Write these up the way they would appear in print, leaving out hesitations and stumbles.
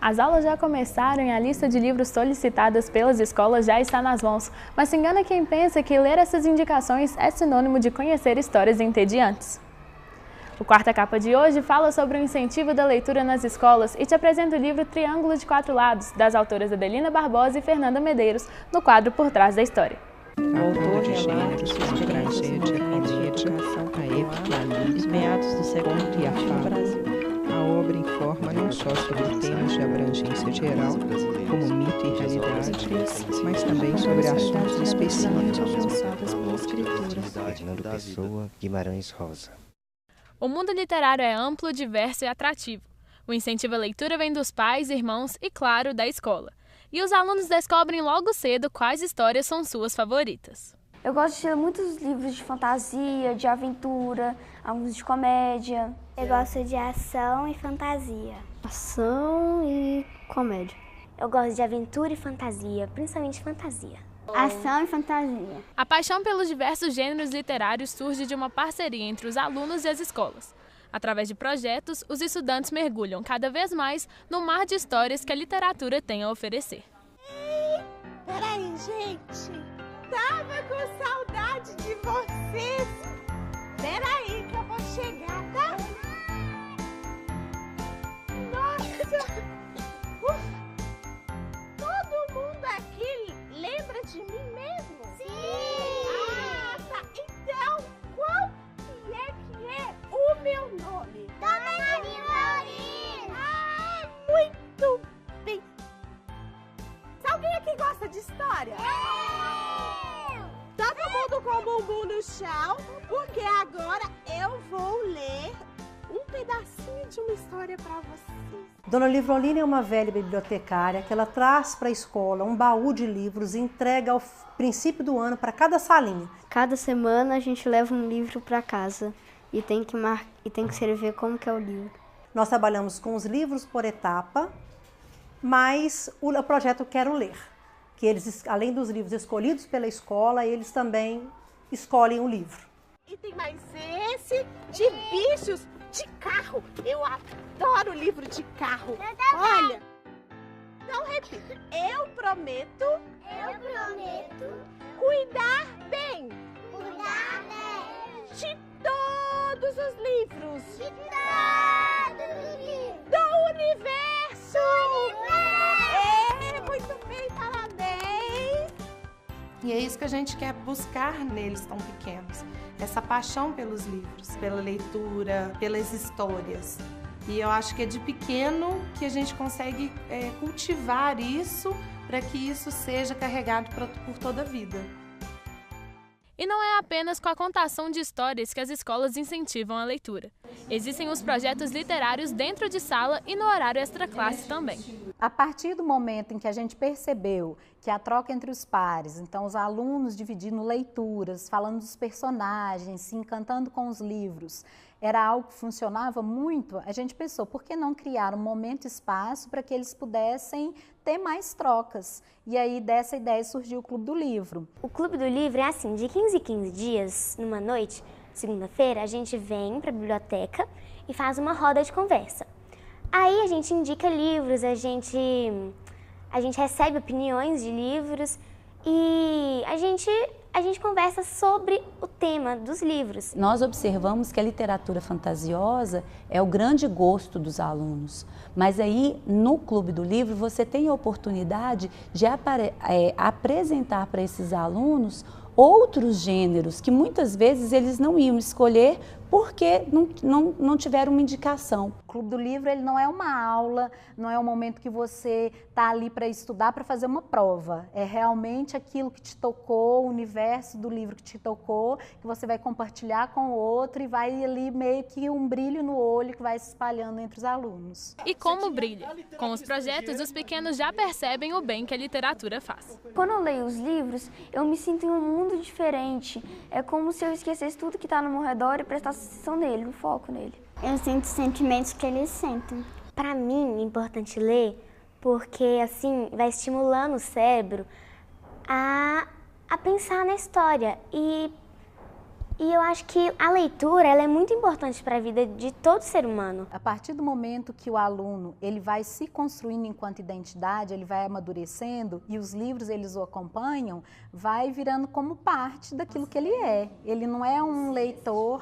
As aulas já começaram e a lista de livros solicitadas pelas escolas já está nas mãos, mas se engana quem pensa que ler essas indicações é sinônimo de conhecer histórias entediantes. O Quarta Capa de hoje fala sobre o incentivo da leitura nas escolas e te apresenta o livro Triângulo de Quatro Lados, das autoras Adelina Barbosa e Fernanda Medeiros, no quadro Por Trás da História. O autor relata sua experiência de educação católica, meados do século XX no Brasil. A obra informa não só sobre temas de abrangência geral, como mito e realidade, mas também sobre assuntos específicos alcançados pela escritura. Fernando Pessoa, Guimarães Rosa. O mundo literário é amplo, diverso e atrativo. O incentivo à leitura vem dos pais, irmãos e, claro, da escola. E os alunos descobrem logo cedo quais histórias são suas favoritas. Eu gosto de ler muitos livros de fantasia, de aventura, alguns de comédia. Eu gosto de ação e fantasia. Ação e comédia. Eu gosto de aventura e fantasia, principalmente fantasia. Ação e fantasia. A paixão pelos diversos gêneros literários surge de uma parceria entre os alunos e as escolas. Através de projetos, os estudantes mergulham cada vez mais no mar de histórias que a literatura tem a oferecer. Ei, peraí, gente. Tava com saudade de vocês. Peraí que eu vou chegar, tá? Nossa! Todo mundo aqui lembra de mim mesmo? Sim! Ah, tá. Então, qual que é o meu nome? Dona Maria! Ah, muito bem. Alguém aqui gosta de história? Todo mundo com o bumbum no chão, porque agora eu vou ler um pedacinho de uma história para vocês. Dona Livrolina é uma velha bibliotecária que ela traz para a escola um baú de livros e entrega ao princípio do ano para cada salinha. Cada semana a gente leva um livro para casa e tem que escrever como que é o livro. Nós trabalhamos com os livros por etapa, mas o projeto Quero Ler, que eles, além dos livros escolhidos pela escola, eles também escolhem o livro. E tem mais esse de bichos de carro. Eu adoro livro de carro. Olha, então repita. Eu prometo cuidar bem de todos os livros do universo. Muito bem, parabéns! E é isso que a gente quer buscar neles tão pequenos. Essa paixão pelos livros, pela leitura, pelas histórias. E eu acho que é de pequeno que a gente consegue cultivar isso para que isso seja carregado por toda a vida. E não é apenas com a contação de histórias que as escolas incentivam a leitura. Existem os projetos literários dentro de sala e no horário extraclasse também. A partir do momento em que a gente percebeu que a troca entre os pares, então os alunos dividindo leituras, falando dos personagens, se encantando com os livros, era algo que funcionava muito, a gente pensou, por que não criar um momento e espaço para que eles pudessem ter mais trocas? E aí dessa ideia surgiu o Clube do Livro. O Clube do Livro é assim, de 15 em 15 dias, numa noite, segunda-feira, a gente vem para a biblioteca e faz uma roda de conversa. Aí a gente indica livros, a gente recebe opiniões de livros e a gente conversa sobre o tema dos livros. Nós observamos que a literatura fantasiosa é o grande gosto dos alunos, mas aí no Clube do Livro você tem a oportunidade de apresentar para esses alunos outros gêneros que muitas vezes eles não iam escolher porque não tiveram uma indicação. O Clube do Livro ele não é uma aula, não é um momento que você está ali para estudar, para fazer uma prova. É realmente aquilo que te tocou, o universo do livro que te tocou, que você vai compartilhar com o outro e vai ali meio que um brilho no olho que vai se espalhando entre os alunos. E como brilha? Com os projetos, os pequenos já percebem o bem que a literatura faz. Quando eu leio os livros, eu me sinto em um mundo diferente. É como se eu esquecesse tudo que está no meu redor e prestasse atenção nele, um foco nele. Eu sinto os sentimentos que eles sentem. Para mim é importante ler porque assim vai estimulando o cérebro a pensar na história e E eu acho que a leitura ela é muito importante para a vida de todo ser humano. A partir do momento que o aluno ele vai se construindo enquanto identidade, ele vai amadurecendo e os livros eles o acompanham, vai virando como parte daquilo que ele é. Ele não é um leitor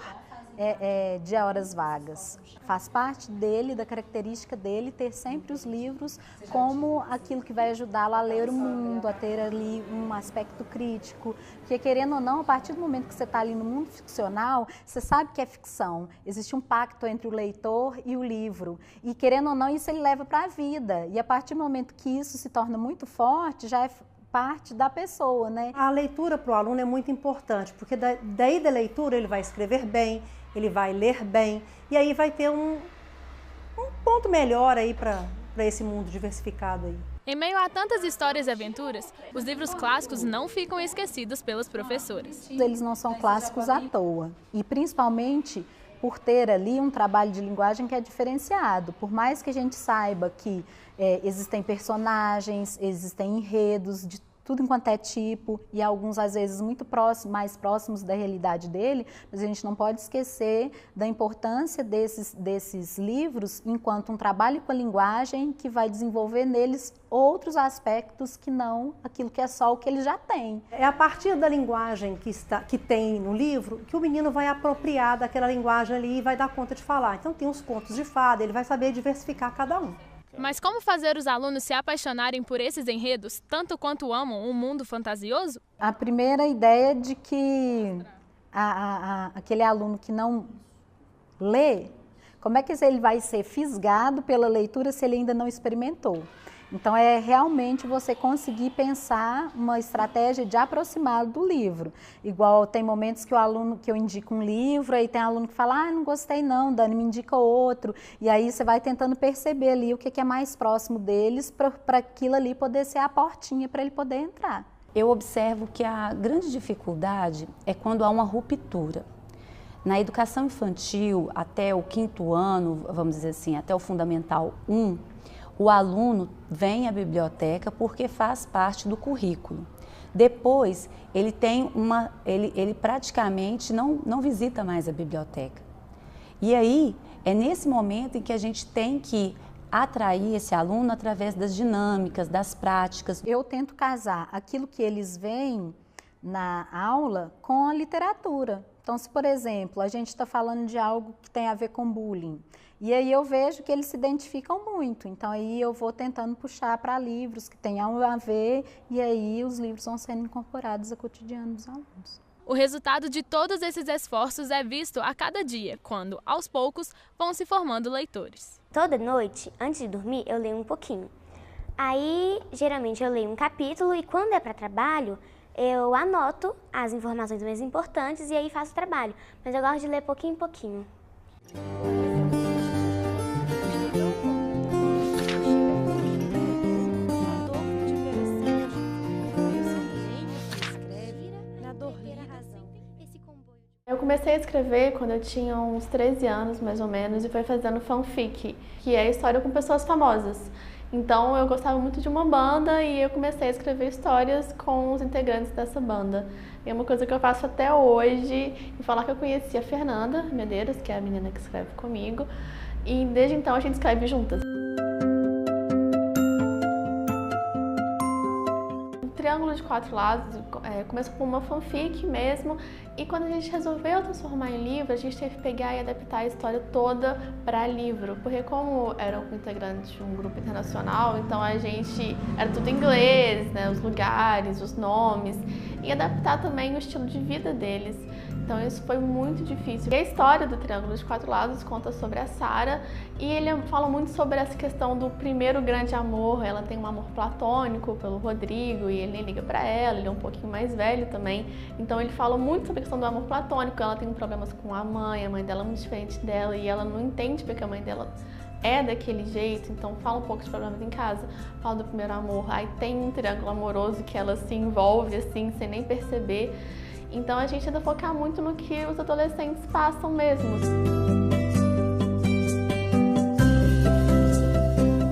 de horas vagas. Faz parte dele, da característica dele, ter sempre os livros como aquilo que vai ajudá-lo a ler o mundo, a ter ali um aspecto crítico. Porque, querendo ou não, a partir do momento que você está ali no mundo ficcional, você sabe que é ficção. Existe um pacto entre o leitor e o livro. E, querendo ou não, isso ele leva para a vida. E, a partir do momento que isso se torna muito forte, já é parte da pessoa, né? A leitura para o aluno é muito importante, porque daí da leitura ele vai escrever bem, ele vai ler bem, e aí vai ter um ponto melhor aí para esse mundo diversificado aí. Em meio a tantas histórias e aventuras, os livros clássicos não ficam esquecidos pelas professoras. Eles não são clássicos à toa, e principalmente por ter ali um trabalho de linguagem que é diferenciado. Por mais que a gente saiba que existem personagens, existem enredos de tudo enquanto é tipo, e alguns às vezes muito mais próximos da realidade dele, mas a gente não pode esquecer da importância desses livros enquanto um trabalho com a linguagem que vai desenvolver neles outros aspectos que não aquilo que é só o que ele já tem. É a partir da linguagem que tem no livro que o menino vai apropriar daquela linguagem ali e vai dar conta de falar. Então tem os contos de fada, ele vai saber diversificar cada um. Mas como fazer os alunos se apaixonarem por esses enredos, tanto quanto amam um mundo fantasioso? A primeira ideia é de que aquele aluno que não lê, como é que ele vai ser fisgado pela leitura se ele ainda não experimentou? Então, é realmente você conseguir pensar uma estratégia de aproximá-lo do livro. Igual tem momentos que eu indico um livro, aí tem aluno que fala, não gostei não, Dani, me indica outro. E aí você vai tentando perceber ali o que é mais próximo deles para aquilo ali poder ser a portinha para ele poder entrar. Eu observo que a grande dificuldade é quando há uma ruptura. Na educação infantil, até o 5º ano, vamos dizer assim, até o Fundamental 1, o aluno vem à biblioteca porque faz parte do currículo. Depois, ele praticamente não visita mais a biblioteca. E aí, é nesse momento em que a gente tem que atrair esse aluno através das dinâmicas, das práticas. Eu tento casar aquilo que eles veem na aula com a literatura. Então, se, por exemplo, a gente está falando de algo que tem a ver com bullying, e aí eu vejo que eles se identificam muito, então aí eu vou tentando puxar para livros que tenham a ver, e aí os livros vão sendo incorporados ao cotidiano dos alunos. O resultado de todos esses esforços é visto a cada dia, quando, aos poucos, vão se formando leitores. Toda noite, antes de dormir, eu leio um pouquinho. Aí, geralmente, eu leio um capítulo e quando é para trabalho, eu anoto as informações mais importantes e aí faço o trabalho. Mas eu gosto de ler pouquinho em pouquinho. Eu comecei a escrever quando eu tinha uns 13 anos, mais ou menos, e foi fazendo fanfic, que é história com pessoas famosas. Então eu gostava muito de uma banda e eu comecei a escrever histórias com os integrantes dessa banda. E é uma coisa que eu faço até hoje, e falar que eu conheci a Fernanda Medeiros, que é a menina que escreve comigo, e desde então a gente escreve juntas. Triângulo de 4 Lados começou com uma fanfic mesmo, e quando a gente resolveu transformar em livro, a gente teve que pegar e adaptar a história toda para livro, porque como eram integrantes de um grupo internacional, então a gente era tudo em inglês, né, os lugares, os nomes, e adaptar também o estilo de vida deles. Então isso foi muito difícil. E a história do Triângulo de 4 Lados conta sobre a Sara, e ele fala muito sobre essa questão do primeiro grande amor. Ela tem um amor platônico pelo Rodrigo e ele nem liga pra ela, ele é um pouquinho mais velho também. Então ele fala muito sobre a questão do amor platônico. Ela tem problemas com a mãe dela é muito diferente dela e ela não entende porque a mãe dela é daquele jeito, então fala um pouco de problemas em casa, fala do primeiro amor. Aí tem um triângulo amoroso que ela se envolve assim, sem nem perceber. Então a gente tenta focar muito no que os adolescentes passam mesmo.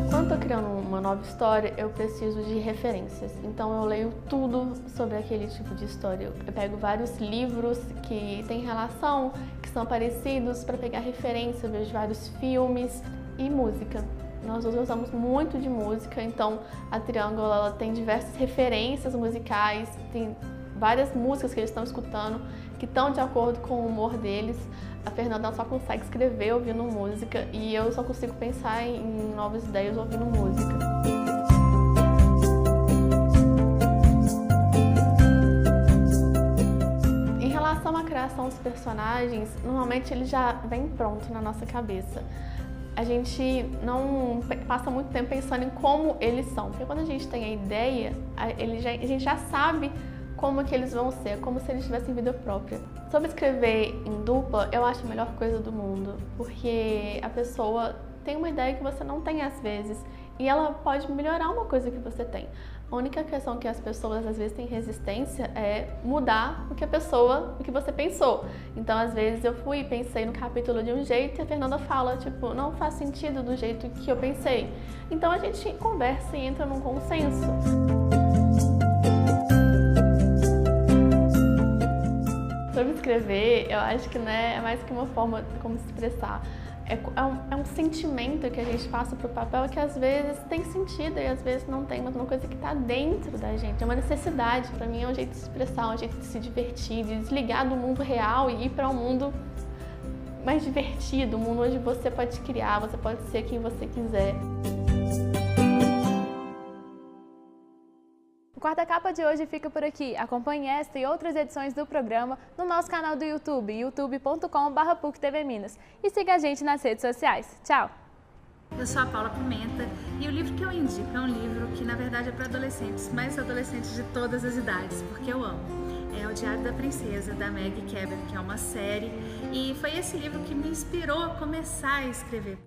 Quando eu tô criando uma nova história, eu preciso de referências. Então eu leio tudo sobre aquele tipo de história. Eu pego vários livros que têm relação, que são parecidos, para pegar referência, eu vejo vários filmes e música. Nós gostamos muito de música, então a Triângulo ela tem diversas referências musicais, tem várias músicas que eles estão escutando que estão de acordo com o humor deles. A Fernanda só consegue escrever ouvindo música e eu só consigo pensar em novas ideias ouvindo música. Em relação à criação dos personagens, normalmente ele já vem pronto na nossa cabeça. A gente não passa muito tempo pensando em como eles são, porque quando a gente tem a ideia, a gente já sabe como que eles vão ser, como se eles tivessem vida própria. Sobre escrever em dupla, eu acho a melhor coisa do mundo, porque a pessoa tem uma ideia que você não tem às vezes, e ela pode melhorar uma coisa que você tem. A única questão que as pessoas às vezes têm resistência é mudar o que você pensou. Então, às vezes eu fui e pensei no capítulo de um jeito e a Fernanda fala, tipo, não faz sentido do jeito que eu pensei. Então a gente conversa e entra num consenso. Sobre escrever, eu acho que é mais que uma forma de como se expressar. É um sentimento que a gente passa pro papel que às vezes tem sentido e às vezes não tem, mas uma coisa que está dentro da gente, é uma necessidade. Para mim é um jeito de se expressar, um jeito de se divertir, de desligar do mundo real e ir para um mundo mais divertido, um mundo onde você pode criar, você pode ser quem você quiser. O Quarta Capa de hoje fica por aqui. Acompanhe esta e outras edições do programa no nosso canal do YouTube, youtube.com/PUC-TV-Minas. E siga a gente nas redes sociais. Tchau! Eu sou a Paula Pimenta e o livro que eu indico é um livro que na verdade é para adolescentes, mas adolescentes de todas as idades, porque eu amo. É O Diário da Princesa, da Maggie Cabot, que é uma série, e foi esse livro que me inspirou a começar a escrever.